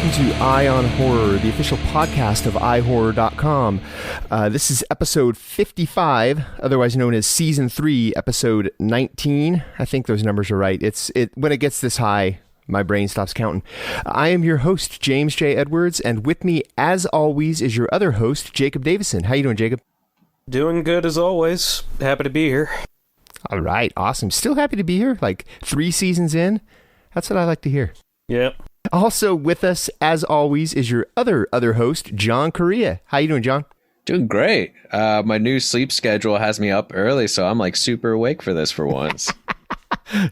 welcome to Eye on Horror, the official podcast of iHorror.com. This is episode 55, otherwise known as season 3, episode 19. I think those numbers are right. When it gets this high, my brain stops counting. I am your host, James J. Edwards, and with me, as always, is your other host, Jacob Davison. How you doing, Jacob? Doing good as always. Happy to be here. All right, awesome. Still happy to be here, like 3 seasons in. That's what I like to hear. Yep. Also with us, as always, is your other host, John Correa. How you doing, John? Doing great. My new sleep schedule has me up early, so I'm like super awake for this for once.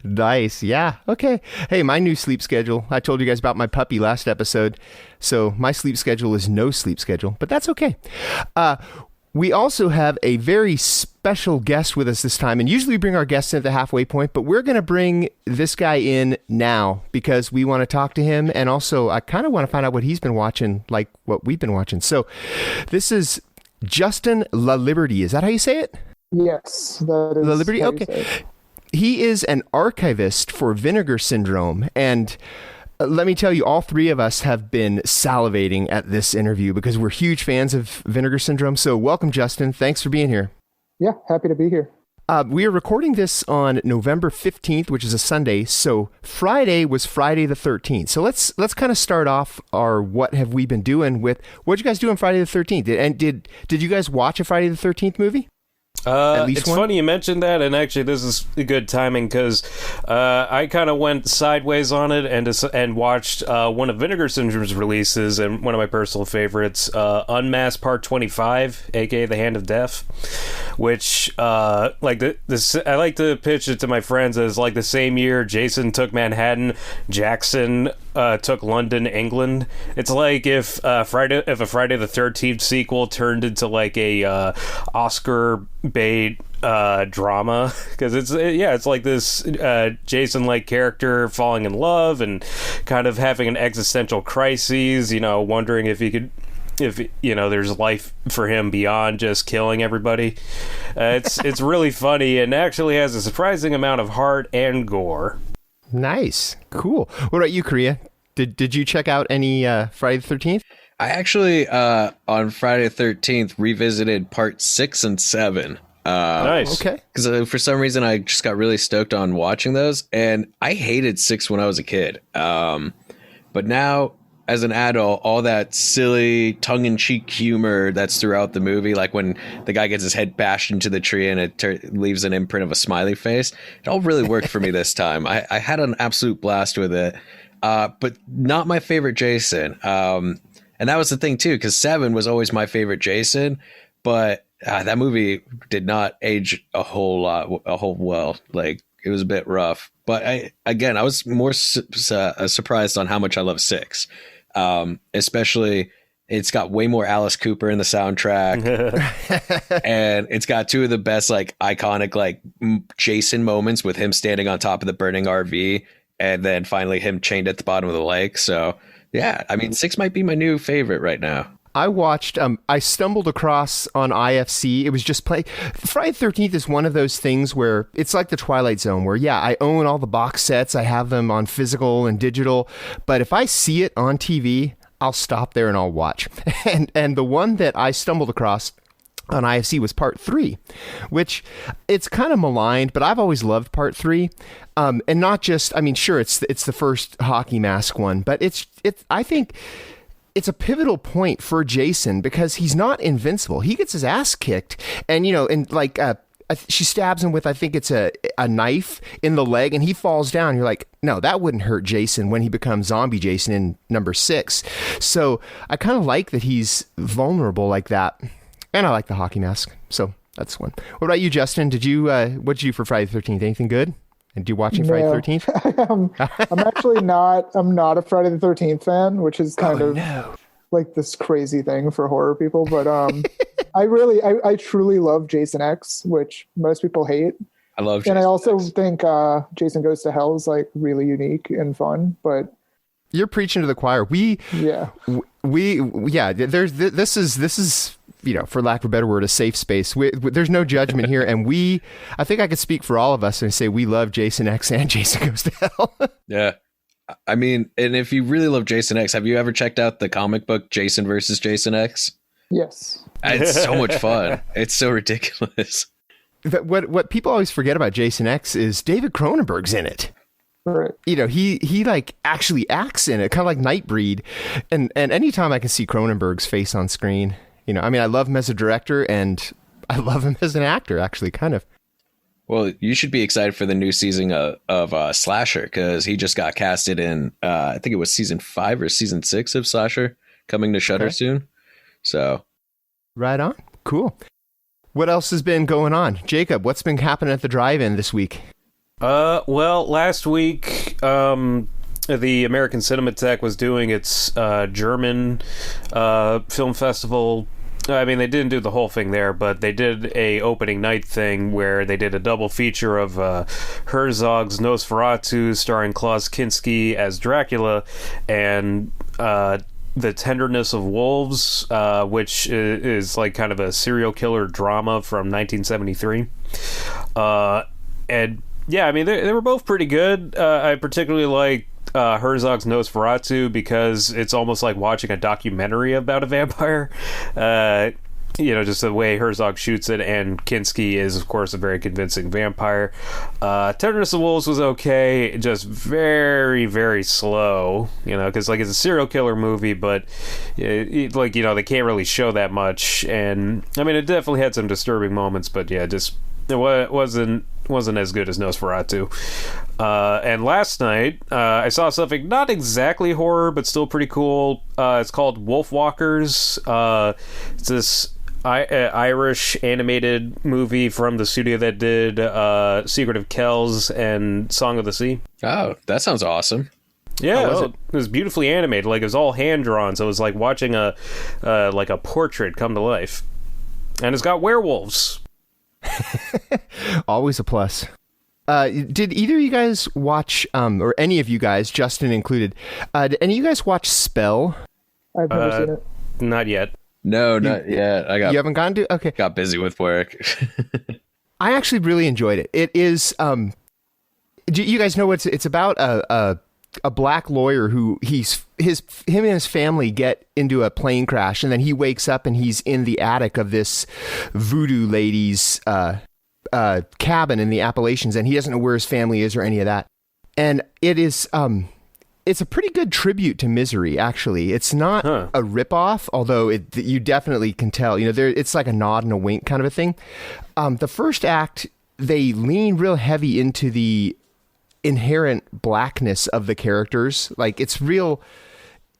Nice. Yeah. Okay. Hey, my new sleep schedule. I told you guys about my puppy last episode. So my sleep schedule is no sleep schedule, but that's okay. We also have a very special guest with us this time, and usually we bring our guests in at the halfway point, but we're going to bring this guy in now because we want to talk to him, and also I kind of want to find out what he's been watching, like what we've been watching. So this is Justin LaLiberty. Is that how you say it? Yes, that is LaLiberty? Okay. He is an archivist for Vinegar Syndrome, and let me tell you, all 3 of us have been salivating at this interview because we're huge fans of Vinegar Syndrome. So welcome, Justin. Thanks for being here. Yeah, happy to be here. We are recording this on November 15th, which is a Sunday. So Friday was Friday the 13th. So let's kind of start off our what have we been doing with, what did you guys do on Friday the 13th? And did you guys watch a Friday the 13th movie? It's funny you mentioned that, and actually this is good timing because I kind of went sideways on it and watched one of Vinegar Syndrome's releases and one of my personal favorites, Unmasked Part 25, aka The Hand of Death, which I like to pitch it to my friends as like the same year Jason took Manhattan, Jackson took London, England. It's like if a Friday the 13th sequel turned into like a Oscar bait drama, because it's like this Jason like character falling in love and kind of having an existential crisis, wondering if there's life for him beyond just killing everybody. It's really funny and actually has a surprising amount of heart and gore. Nice. Cool. What about you, Korea? Did you check out any Friday the 13th? I actually, on Friday the 13th, revisited part 6 and 7. Nice. Okay. Because for some reason, I just got really stoked on watching those. And I hated 6 when I was a kid. But now, as an adult, all that silly, tongue-in-cheek humor that's throughout the movie, like when the guy gets his head bashed into the tree and it leaves an imprint of a smiley face, it all really worked for me this time. I had an absolute blast with it. But not my favorite Jason. And that was the thing, too, because 7 was always my favorite Jason. But that movie did not age a whole well. Like, it was a bit rough. But I was more surprised on how much I love 6. Especially, it's got way more Alice Cooper in the soundtrack. And it's got 2 of the best, like, iconic, like, Jason moments with him standing on top of the burning RV. And then finally him chained at the bottom of the lake. So, yeah, I mean, 6 might be my new favorite right now. I watched, I stumbled across on IFC. It was just Friday the 13th is one of those things where it's like the Twilight Zone where, yeah, I own all the box sets. I have them on physical and digital. But if I see it on TV, I'll stop there and I'll watch. And the one that I stumbled across on IFC was part 3, which it's kind of maligned, but I've always loved part 3. And not just, I mean, sure, it's the first hockey mask one, but I think it's a pivotal point for Jason because he's not invincible. He gets his ass kicked and, she stabs him with, I think it's a knife in the leg and he falls down. You're like, no, that wouldn't hurt Jason when he becomes zombie Jason in number 6. So I kind of like that he's vulnerable like that. And I like the hockey mask. So that's one. What about you, Justin? What did you for Friday the 13th? Anything good? And do you watching Friday the 13th? I'm actually not a Friday the 13th fan, which is kind of like this crazy thing for horror people. But I truly love Jason X, which most people hate. I love Jason And I also X. think Jason Goes to Hell is like really unique and fun, but you're preaching to the choir. This is for lack of a better word, a safe space. There's no judgment here. And I think I could speak for all of us and say we love Jason X and Jason Goes to Hell. Yeah. I mean, and if you really love Jason X, have you ever checked out the comic book Jason versus Jason X? Yes. It's so much fun. It's so ridiculous. What people always forget about Jason X is David Cronenberg's in it. Right. You know, he like actually acts in it, kind of like Nightbreed. And anytime I can see Cronenberg's face on screen, you know, I mean, I love him as a director and I love him as an actor, actually, kind of. Well, you should be excited for the new season of Slasher, because he just got casted in, I think it was season 5 or season 6 of Slasher, coming to Shudder soon. So, right on. Cool. What else has been going on? Jacob, what's been happening at the drive-in this week? Well, last week, the American Cinematheque was doing its German film festival. I mean, they didn't do the whole thing there, but they did a opening night thing where they did a double feature of Herzog's Nosferatu, starring Klaus Kinski as Dracula, and The Tenderness of Wolves, which is like kind of a serial killer drama from 1973. And yeah, I mean, they were both pretty good. I particularly like Herzog's Nosferatu because it's almost like watching a documentary about a vampire. You know, just the way Herzog shoots it, and Kinski is, of course, a very convincing vampire. Tenderness of Wolves was okay, just very, very slow, you know, because, like, it's a serial killer movie, but, like, you know, they can't really show that much, and, I mean, it definitely had some disturbing moments, but, yeah, just, it wasn't as good as Nosferatu. And last night, I saw something not exactly horror, but still pretty cool. It's called Wolfwalkers. It's this Irish animated movie from the studio that did Secret of Kells and Song of the Sea. Oh, that sounds awesome. Yeah, it was beautifully animated. Like, it was all hand drawn, so it was like watching a portrait come to life. And it's got werewolves. Always a plus. Did either of you guys watch, or any of you guys, Justin included, did any of you guys watch Spell? I've never seen it. Not yet. No, not yet. You haven't gone to? Okay. Got busy with work. I actually really enjoyed it. It is, do you guys know what it's about? A black lawyer who him and his family get into a plane crash, and then he wakes up and he's in the attic of this voodoo lady's cabin in the Appalachians, and he doesn't know where his family is or any of that. And it is it's a pretty good tribute to Misery, actually. It's not a ripoff, although you definitely can tell. You know, it's like a nod and a wink kind of a thing. The first act, they lean real heavy into the inherent blackness of the characters. Like, it's real.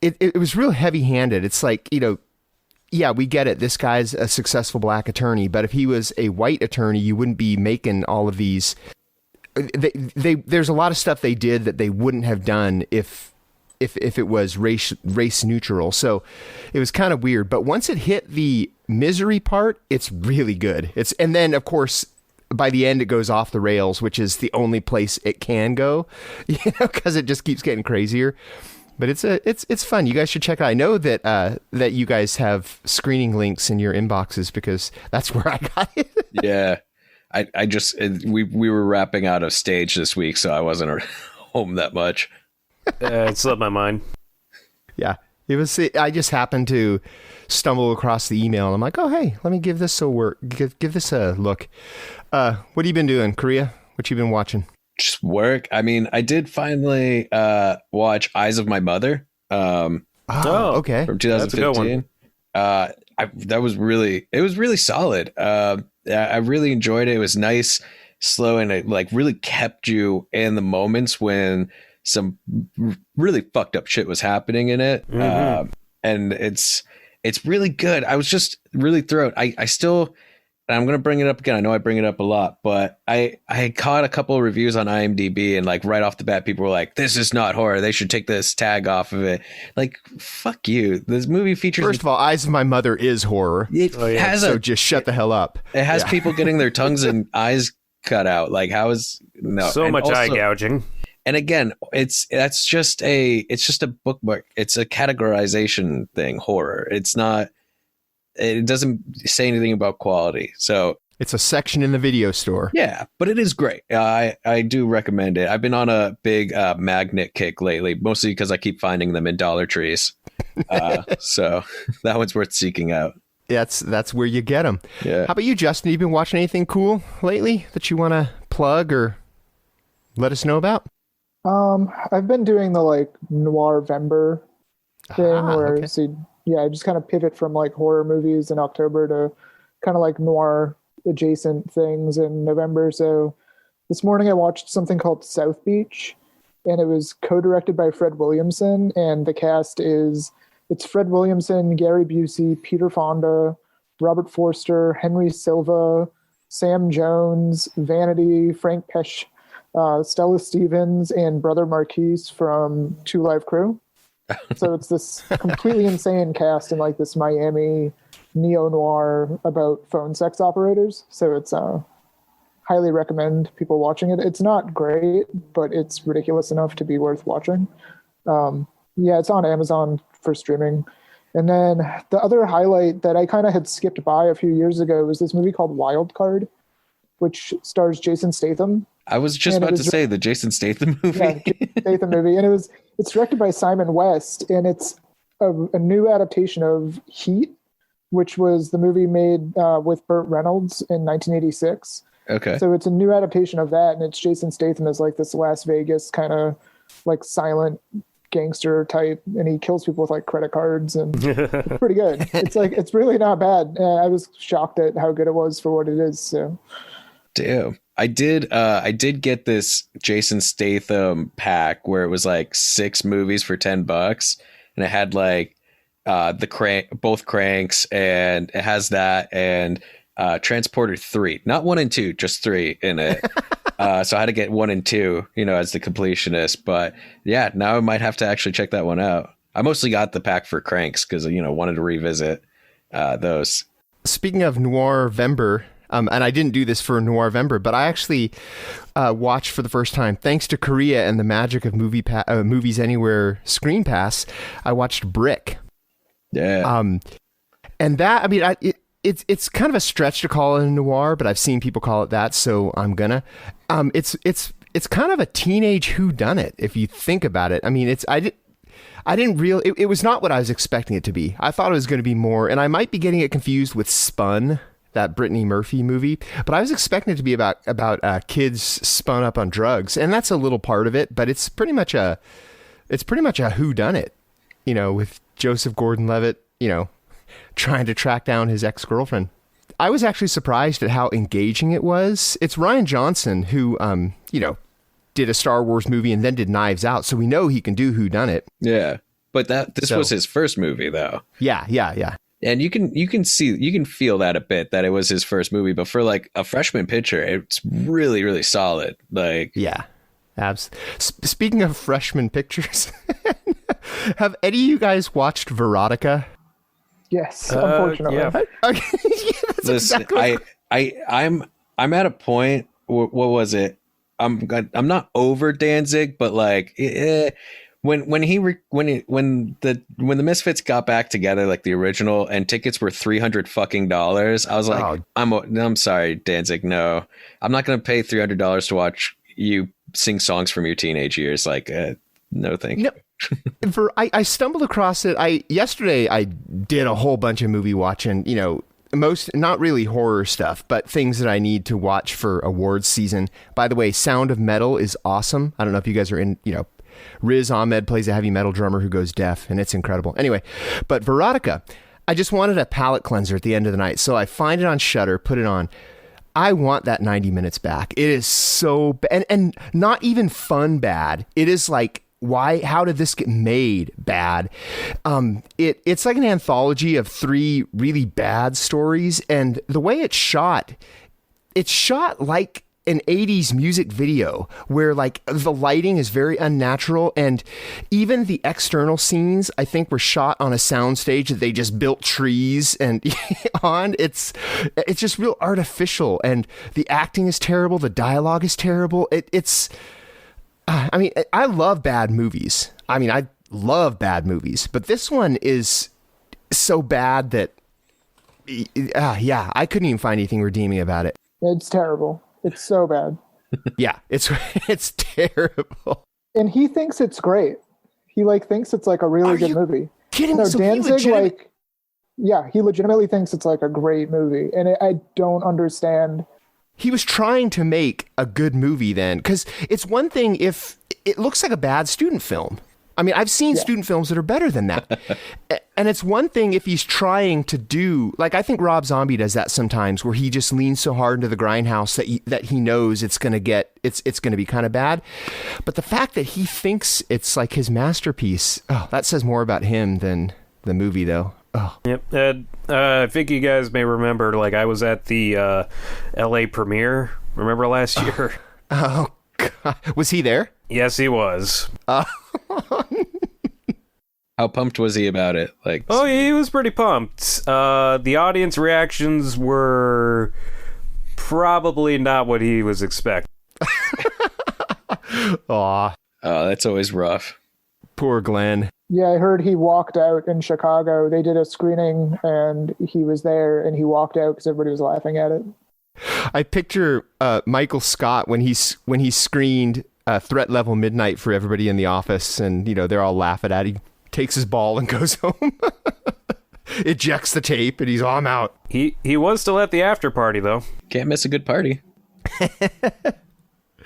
It was real heavy-handed. It's like, you know, yeah, we get it. This guy's a successful black attorney, but if he was a white attorney, you wouldn't be making all of these. There's a lot of stuff they did that they wouldn't have done if it was race neutral. So it was kind of weird. But once it hit the Misery part, it's really good. And then, of course, by the end, it goes off the rails, which is the only place it can go, you know, because it just keeps getting crazier. But it's fun. You guys should check it out. I know that you guys have screening links in your inboxes because that's where I got it. Yeah. I just, we were wrapping out of stage this week, so I wasn't home that much. It slipped my mind. Yeah. I just happened to stumble across the email, and I'm like, oh, hey, let me give this give this a look. What have you been doing, Korea? What you been watching? Just work. I mean, I did finally watch Eyes of My Mother. Okay. From 2015. That's a good one. That was really solid. I really enjoyed it. It was nice, slow, and it like really kept you in the moments when some really fucked up shit was happening in it. Mm-hmm. And it's really good. I was just really thrilled. I still, and I'm going to bring it up again. I know I bring it up a lot, but I had caught a couple of reviews on IMDb, and like right off the bat, people were like, this is not horror. They should take this tag off of it. Like, fuck you. This movie features... First of all, Eyes of My Mother is horror. So just shut the hell up. It has people getting their tongues and eyes cut out. Like, how is... No. So much eye gouging. And again, it's just a bookmark. It's a categorization thing, horror. It's not... It doesn't say anything about quality. So It's a section in the video store. Yeah, but it is great. I do recommend it. I've been on a big magnet kick lately, mostly because I keep finding them in Dollar Trees. So that one's worth seeking out. That's where you get them. Yeah. How about you, Justin? You been watching anything cool lately that you want to plug or let us know about? I've been doing the like Noir-vember thing where I just kind of pivot from like horror movies in October to kind of like noir adjacent things in November. So this morning I watched something called South Beach, and it was co-directed by Fred Williamson, and the cast it's Fred Williamson, Gary Busey, Peter Fonda, Robert Forster, Henry Silva, Sam Jones, Vanity, Frank Pesh, Stella Stevens, and Brother Marquise from Two Live Crew. So it's this completely insane cast in like this Miami neo-noir about phone sex operators. So it's highly recommend people watching it. It's not great, but it's ridiculous enough to be worth watching. It's on Amazon for streaming. And then the other highlight that I kind of had skipped by a few years ago was this movie called Wild Card, which stars Jason Statham. I was just about to say the Jason Statham movie. Yeah, Jason Statham movie. And it's directed by Simon West, and it's a new adaptation of Heat, which was the movie made with Burt Reynolds in 1986. Okay. So it's a new adaptation of that, and it's Jason Statham as like this Las Vegas kind of like silent gangster type, and he kills people with like credit cards, and it's pretty good. It's really not bad. I was shocked at how good it was for what it is. So, damn. I did get this Jason Statham pack where it was like 6 movies for $10, and it had like both Cranks, and it has that and Transporter 3, not 1 and 2, just 3 in it. So I had to get 1 and 2, as the completionist. But yeah, now I might have to actually check that one out. I mostly got the pack for Cranks because, wanted to revisit those. Speaking of Noir-vember, and I didn't do this for Noir-vember, but I actually watched for the first time, thanks to Korea and the magic of Movies Anywhere Screen Pass, I watched Brick. Yeah. And that, it's kind of a stretch to call it a noir, but I've seen people call it that, so I'm gonna. It's kind of a teenage whodunit if you think about it. It was not what I was expecting it to be. I thought it was going to be more, and I might be getting it confused with Spun, that Brittany Murphy movie, but I was expecting it to be about kids spun up on drugs, and that's a little part of it, but it's pretty much a whodunit, with Joseph Gordon-Levitt, trying to track down his ex-girlfriend. I was actually surprised at how engaging it was. It's Rian Johnson who, did a Star Wars movie and then did Knives Out, so we know he can do whodunit. Yeah, but this was his first movie, though. Yeah. And you can feel that a bit, that it was his first movie, but for like a freshman pitcher, it's really, really solid. Like, yeah. Speaking of freshman pictures, have any of you guys watched Veronica? Yes, unfortunately. Yeah. Okay. Listen, exactly. I'm at a point. What was it? I'm not over Danzig, but like when the Misfits got back together, like the original, and tickets were $300 I was like, I'm sorry, Danzig, no, I'm not going to pay $300 to watch you sing songs from your teenage years. Like, no, thank you. I stumbled across it. Yesterday I did a whole bunch of movie watching, most, not really horror stuff, but things that I need to watch for awards season. By the way, Sound of Metal is awesome. I don't know if you guys are in, Riz Ahmed plays a heavy metal drummer who goes deaf, and it's incredible. Anyway, but Veronica, I just wanted a palate cleanser at the end of the night. So I find it on Shudder, put it on. I want that 90 minutes back. It is so bad, and not even fun bad. It is like, how did this get made bad? It's like an anthology of 3 really bad stories, and the way it's shot like an 80s music video where like the lighting is very unnatural, and even the external scenes I think were shot on a soundstage that they just built trees and on. It's just real artificial, and the acting is terrible, the dialogue is terrible. I love bad movies. But this one is so bad that Yeah, I couldn't even find anything redeeming about it. It's terrible. It's so bad. Yeah, it's terrible. And he thinks it's great. He thinks it's like a really good movie. Kidding? No, So Danzig he legitimately thinks it's like a great movie, and I don't understand. He was trying to make a good movie then, because it's one thing if it looks like a bad student film. I mean, I've seen student films that are better than that. And it's one thing if he's trying to do, like, I think Rob Zombie does that sometimes, where he just leans so hard into the grindhouse that he knows it's going to be kind of bad. But the fact that he thinks it's like his masterpiece, that says more about him than the movie, though. Oh. Yep. I think you guys may remember, like, I was at the LA premiere, remember last year? Oh, God. Was he there? Yes, he was. How pumped was he about it? He was pretty pumped. The audience reactions were probably not what he was expecting. Aw. Oh, that's always rough. Poor Glenn. Yeah, I heard he walked out in Chicago. They did a screening, and he was there, and he walked out because everybody was laughing at it. I picture Michael Scott when he screened Threat Level Midnight for everybody in the office, and they're all laughing at him. He takes his ball and goes home. Ejects the tape, and he's I'm out. He was still at the after party though. Can't miss a good party.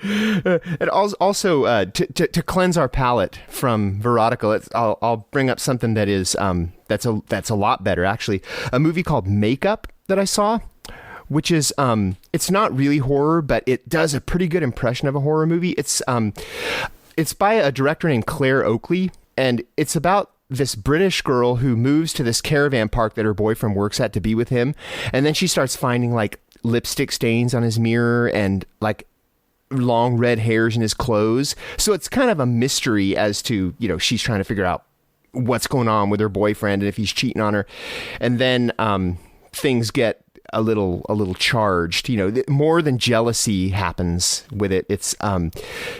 And also to cleanse our palate from Verotica, I'll bring up something that is that's a lot better actually. A movie called Makeup that I saw, which is it's not really horror, but it does a pretty good impression of a horror movie. It's by a director named Claire Oakley, and it's about this British girl who moves to this caravan park that her boyfriend works at to be with him, and then she starts finding like lipstick stains on his mirror and like long red hairs in his clothes. So it's kind of a mystery as to, she's trying to figure out what's going on with her boyfriend and if he's cheating on her. And then things get a little charged, more than jealousy happens with it. It's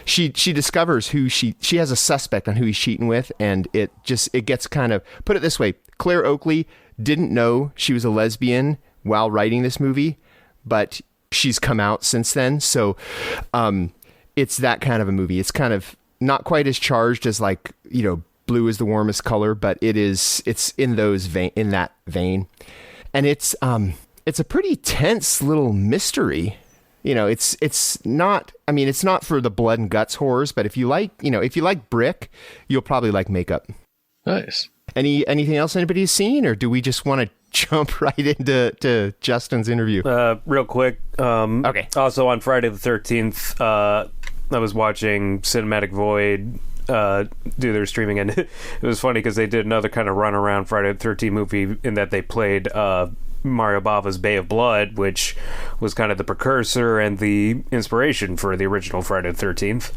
she discovers who she has a suspect on who he's cheating with, and it gets kind of, put it this way, Claire Oakley didn't know she was a lesbian while writing this movie, but she's come out since then. So it's that kind of a movie. It's kind of not quite as charged as like, blue is the warmest color, but it's in that vein. And it's a pretty tense little mystery. It's not for the blood and guts horrors, but if you like Brick, you'll probably like Makeup. Nice. Anything else anybody's seen, or do we just want to jump right into Justin's interview? Real quick. Okay. Also on Friday the 13th, I was watching Cinematic Void do their streaming, and it was funny because they did another kind of run around Friday the 13th movie in that they played Mario Bava's Bay of Blood, which was kind of the precursor and the inspiration for the original Friday the 13th.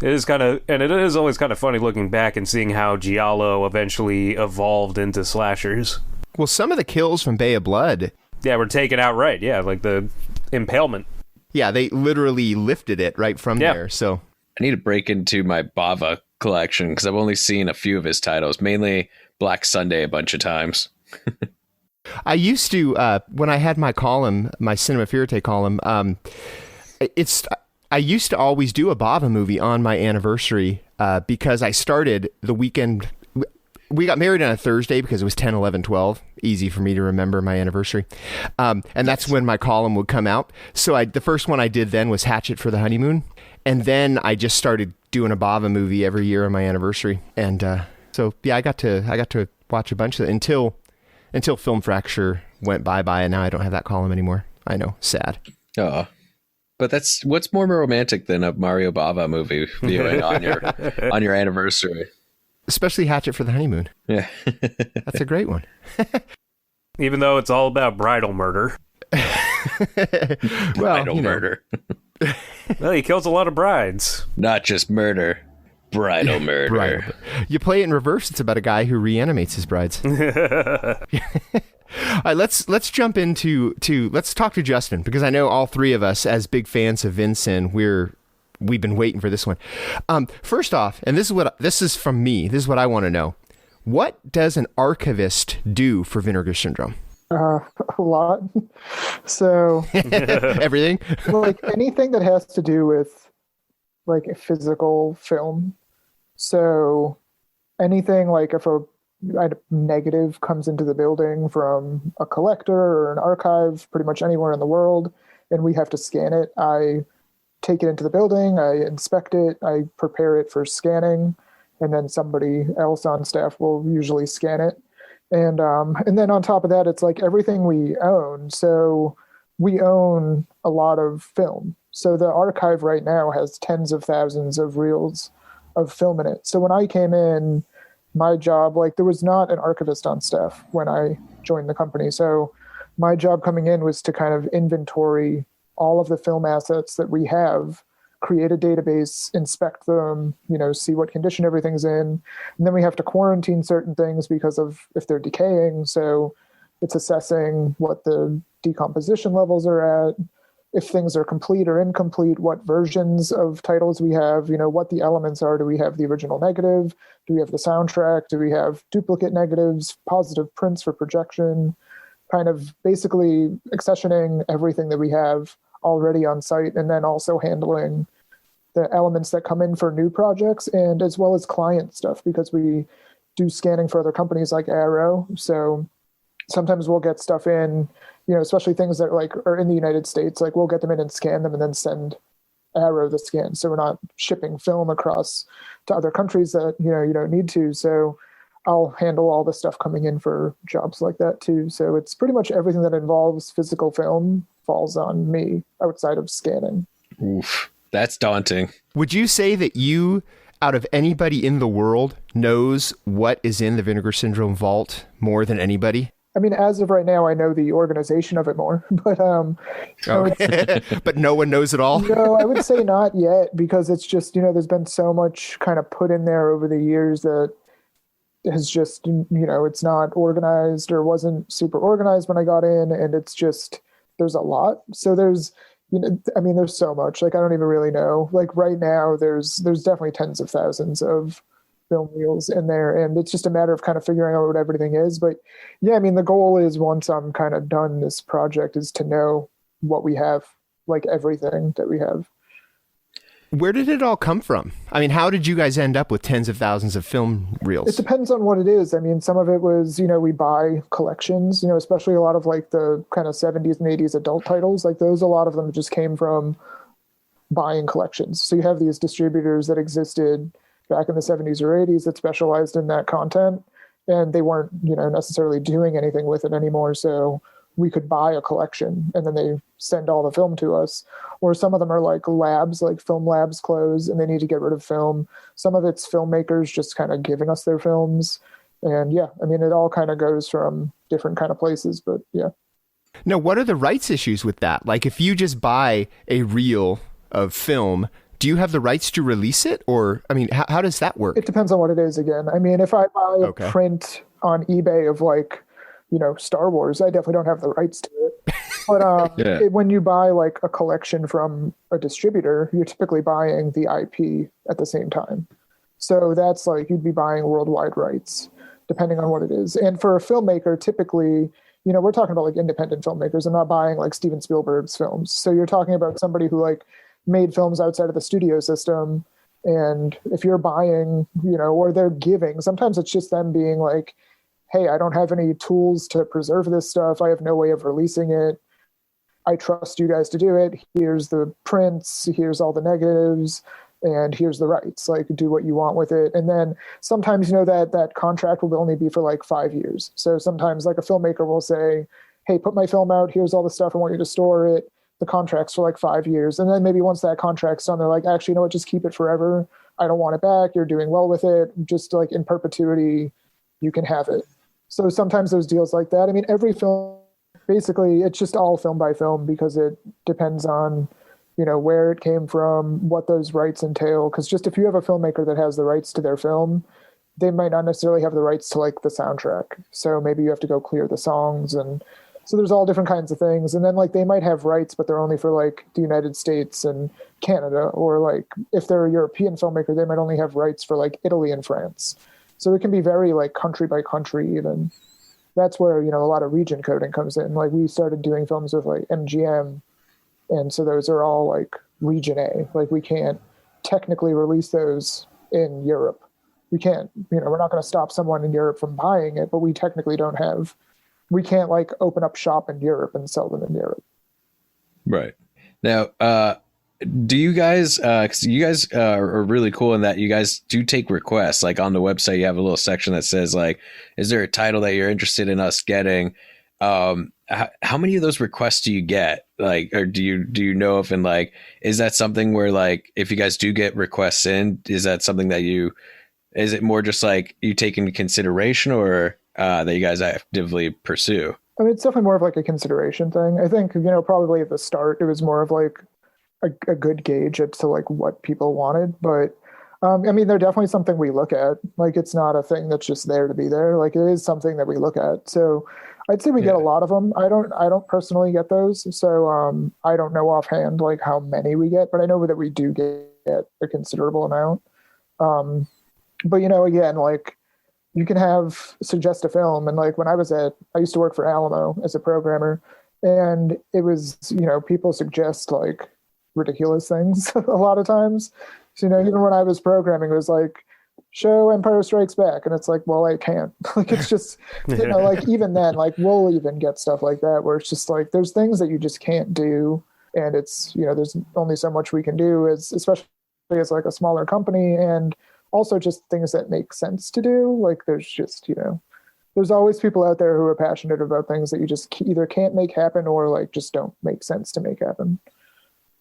It is always kind of funny looking back and seeing how Giallo eventually evolved into slashers. Well, some of the kills from Bay of Blood, were taken outright. Yeah, like the impalement. Yeah, they literally lifted it right from there. So I need to break into my Bava collection because I've only seen a few of his titles, mainly Black Sunday a bunch of times. I used to, when I had my column, my Cinema Fierte column, I used to always do a Bava movie on my anniversary because I started the weekend. We got married on a Thursday because it was 10, 11, 12. Easy for me to remember my anniversary. And that's when my column would come out. So the first one I did then was Hatchet for the Honeymoon. And then I just started doing a Bava movie every year on my anniversary. And so, yeah, I got to watch a bunch of it until Film Fracture went bye-bye, and now I don't have that column anymore. I know. Sad. Oh. But that's what's more romantic than a Mario Bava movie viewing on your anniversary. Especially Hatchet for the Honeymoon. Yeah. That's a great one. Even though it's all about bridal murder. Bridal murder. Well, he kills a lot of brides. Not just murder. Bridal murder. Bridal. You play it in reverse, it's about a guy who reanimates his brides. All right, let's jump into let's talk to Justin, because I know all three of us, as big fans of Vincent, we've been waiting for this one. First off, and this is from me. This is what I want to know. What does an archivist do for Vinegar Syndrome? A lot. So Everything. like anything that has to do with like a physical film. So anything like if a negative comes into the building from a collector or an archive, pretty much anywhere in the world, and we have to scan it, I take it into the building, I inspect it, I prepare it for scanning, and then somebody else on staff will usually scan it. And then on top of that, it's like everything we own. So we own a lot of film. So the archive right now has tens of thousands of reels of film in it. So when I came in, my job, like there was not an archivist on staff when I joined the company. So my job coming in was to kind of inventory all of the film assets that we have, create a database, inspect them, see what condition everything's in. And then we have to quarantine certain things because of if they're decaying. So it's assessing what the decomposition levels are at, if things are complete or incomplete, what versions of titles we have, what the elements are. Do we have the original negative? Do we have the soundtrack? Do we have duplicate negatives, positive prints for projection? Kind of basically accessioning everything that we have already on site, and then also handling the elements that come in for new projects, and as well as client stuff, because we do scanning for other companies like Arrow. So sometimes we'll get stuff in, especially things that like are in the United States, like we'll get them in and scan them and then send Arrow the scan. So we're not shipping film across to other countries that, you don't need to. So I'll handle all the stuff coming in for jobs like that too. So it's pretty much everything that involves physical film falls on me outside of scanning. Oof, that's daunting. Would you say that you, out of anybody in the world, knows what is in the Vinegar Syndrome vault more than anybody? I mean, as of right now, I know the organization of it more, but but no one knows it all. No, I would say not yet, because it's just, there's been so much kind of put in there over the years that has just, it's not organized or wasn't super organized when I got in, and it's just, there's a lot. So there's, there's so much, like, I don't even really know. Like right now, there's definitely tens of thousands of film reels in there, and it's just a matter of kind of figuring out what everything is. But yeah, the goal is, once I'm kind of done this project, is to know what we have, like everything that we have. Where did it all come from? How did you guys end up with tens of thousands of film reels? It depends on what it is. Some of it was, we buy collections, especially a lot of like the kind of 70s and 80s adult titles, like those, a lot of them just came from buying collections. So you have these distributors that existed back in the 70s or 80s that specialized in that content, and they weren't, necessarily doing anything with it anymore. So we could buy a collection and then they send all the film to us. Or some of them are like labs, like film labs close and they need to get rid of film. Some of it's filmmakers just kind of giving us their films. And yeah, it all kind of goes from different kind of places, but yeah. Now, what are the rights issues with that? Like if you just buy a reel of film, do you have the rights to release it? Or, how does that work? It depends on what it is again. If I buy a print on eBay of like, Star Wars, I definitely don't have the rights to it. But when you buy like a collection from a distributor, you're typically buying the IP at the same time. So that's like, you'd be buying worldwide rights, depending on what it is. And for a filmmaker, typically, we're talking about like independent filmmakers. I'm not buying like Steven Spielberg's films. So you're talking about somebody who like made films outside of the studio system. And if you're buying, or they're giving, sometimes it's just them being like, hey, I don't have any tools to preserve this stuff. I have no way of releasing it. I trust you guys to do it. Here's the prints, here's all the negatives, and here's the rights. Like, do what you want with it. And then sometimes, that contract will only be for like 5 years. So sometimes like a filmmaker will say, hey, put my film out. Here's all the stuff. I want you to store it. The contract's for like 5 years. And then maybe once that contract's done, they're like, actually, just keep it forever. I don't want it back. You're doing well with it. Just like in perpetuity, you can have it. So sometimes there's deals like that. Every film, basically, it's just all film by film, because it depends on, where it came from, what those rights entail. Because just if you have a filmmaker that has the rights to their film, they might not necessarily have the rights to like the soundtrack. So maybe you have to go clear the songs. And so there's all different kinds of things. And then like they might have rights, but they're only for like the United States and Canada. Or like if they're a European filmmaker, they might only have rights for like Italy and France. So it can be very like country by country even. that's where, a lot of region coding comes in. Like we started doing films with like MGM, and so those are all like region A. Like we can't technically release those in Europe. We can't, we're not going to stop someone in Europe from buying it, but we technically we can't like open up shop in Europe and sell them in Europe. Right. Now, do you guys, 'cause you guys are really cool in that you guys do take requests. Like on the website, you have a little section that says like, is there a title that you're interested in us getting? How many of those requests do you get? Like, or do you know if, and like, is that something where like, if you guys do get requests in, is that something that is it more just like you take into consideration, or that you guys actively pursue? I mean, it's definitely more of like a consideration thing. I think, probably at the start, it was more of like a good gauge as to like what people wanted. But I mean, they're definitely something we look at. Like, it's not a thing that's just there to be there. Like, it is something that we look at. So I'd say we get a lot of them. I don't personally get those. So I don't know offhand like how many we get, but I know that we do get a considerable amount. But again, like, you can suggest a film. And like when I used to work for Alamo as a programmer, and it was, people suggest like ridiculous things a lot of times. So, even when I was programming, it was like, show Empire Strikes Back. And it's like, well, I can't. Like, it's just, like even then, like we'll even get stuff like that where it's just like, there's things that you just can't do. And it's, there's only so much we can do, especially as like a smaller company. And also just things that make sense to do. Like there's just, there's always people out there who are passionate about things that you just either can't make happen or like just don't make sense to make happen.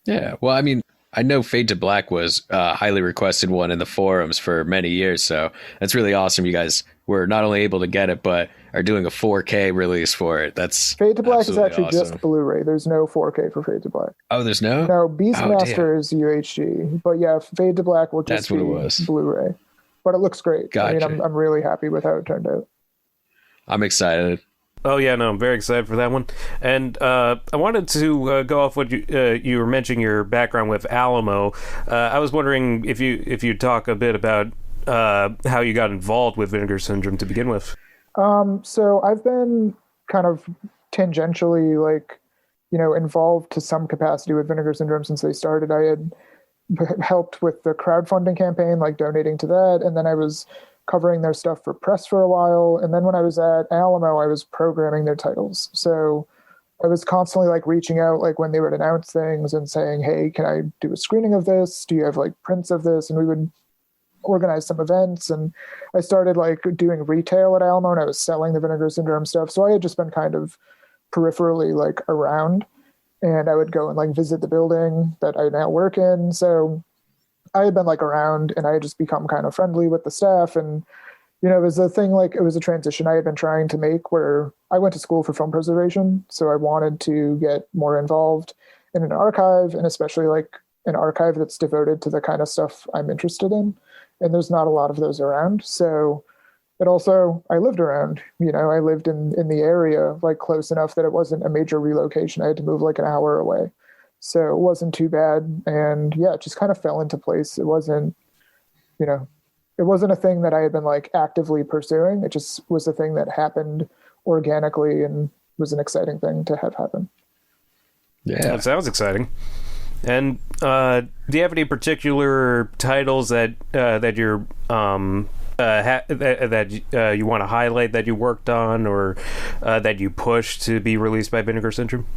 Yeah. Well, I mean, I know Fade to Black was a highly requested one in the forums for many years. So that's really awesome. You guys were not only able to get it, but are doing a 4K release for it. That's Fade to Black is actually awesome. Just Blu-ray. There's no 4K for Fade to Black. Oh, there's no? No, Beastmaster is UHD. But yeah, Fade to Black will just be Blu-ray. But it looks great. Gotcha. I mean, I'm really happy with how it turned out. I'm excited. Oh yeah, no, I'm very excited for that one. And I wanted to go off what you were mentioning your background with Alamo. I was wondering if you talk a bit about how you got involved with Vinegar Syndrome to begin with. So I've been kind of tangentially like, involved to some capacity with Vinegar Syndrome since they started. I had helped with the crowdfunding campaign, like donating to that, and then I was covering their stuff for press for a while. And then when I was at Alamo, I was programming their titles. So I was constantly like reaching out, like when they would announce things and saying, hey, can I do a screening of this? Do you have like prints of this? And we would organize some events. And I started like doing retail at Alamo, and I was selling the Vinegar Syndrome stuff. So I had just been kind of peripherally like around, and I would go and like visit the building that I now work in. So I had been like around, and I had just become kind of friendly with the staff. And, it was a thing, like it was a transition I had been trying to make where I went to school for film preservation. So I wanted to get more involved in an archive, and especially like an archive that's devoted to the kind of stuff I'm interested in. And there's not a lot of those around. So it also, I lived around, I lived in the area, like close enough that it wasn't a major relocation. I had to move like an hour away. So it wasn't too bad. And yeah, it just kind of fell into place. It wasn't, it wasn't a thing that I had been like actively pursuing. It just was a thing that happened organically and was an exciting thing to have happen. Yeah, that sounds exciting. And do you have any particular titles that you're that you want to highlight that you worked on, or that you pushed to be released by Vinegar Syndrome?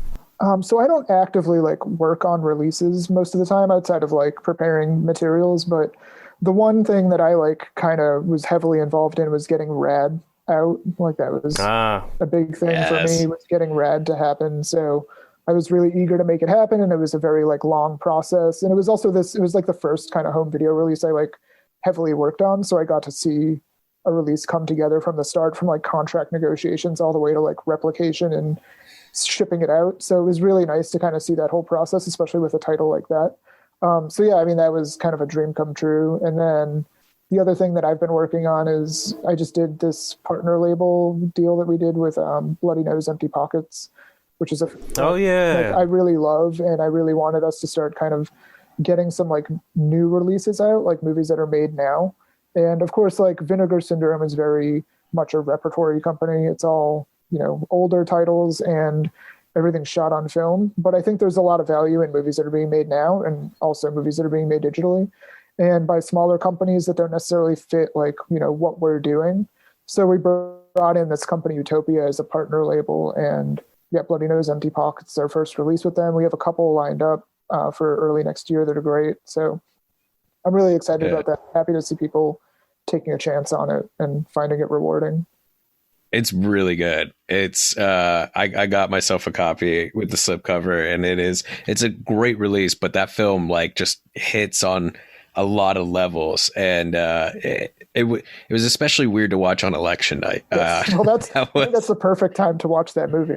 So I don't actively like work on releases most of the time outside of like preparing materials, but the one thing that I like kind of was heavily involved in was getting Rad out. Like that was a big thing for me, was getting Rad to happen. So I was really eager to make it happen, and it was a very like long process. And it was also it was like the first kind of home video release I like heavily worked on. So I got to see a release come together from the start, from like contract negotiations all the way to like replication and shipping it out. So it was really nice to kind of see that whole process, especially with a title like that. So yeah, I mean, that was kind of a dream come true. And then the other thing that I've been working on is I just did this partner label deal that we did with Bloody Nose Empty Pockets, which is I really love, and I really wanted us to start kind of getting some like new releases out, like movies that are made now. And of course, like Vinegar Syndrome is very much a repertory company. It's all older titles and everything's shot on film. But I think there's a lot of value in movies that are being made now, and also movies that are being made digitally, and by smaller companies that don't necessarily fit what we're doing. So we brought in this company Utopia as a partner label, and Bloody Nose Empty Pockets, our first release with them. We have a couple lined up for early next year that are great. So I'm really excited about that. Happy to see people taking a chance on it and finding it rewarding. It's really good. It's I got myself a copy with the slipcover, and it's a great release, but that film just hits on a lot of levels, and it was especially weird to watch on election night. Yes. Well, I think that's the perfect time to watch that movie.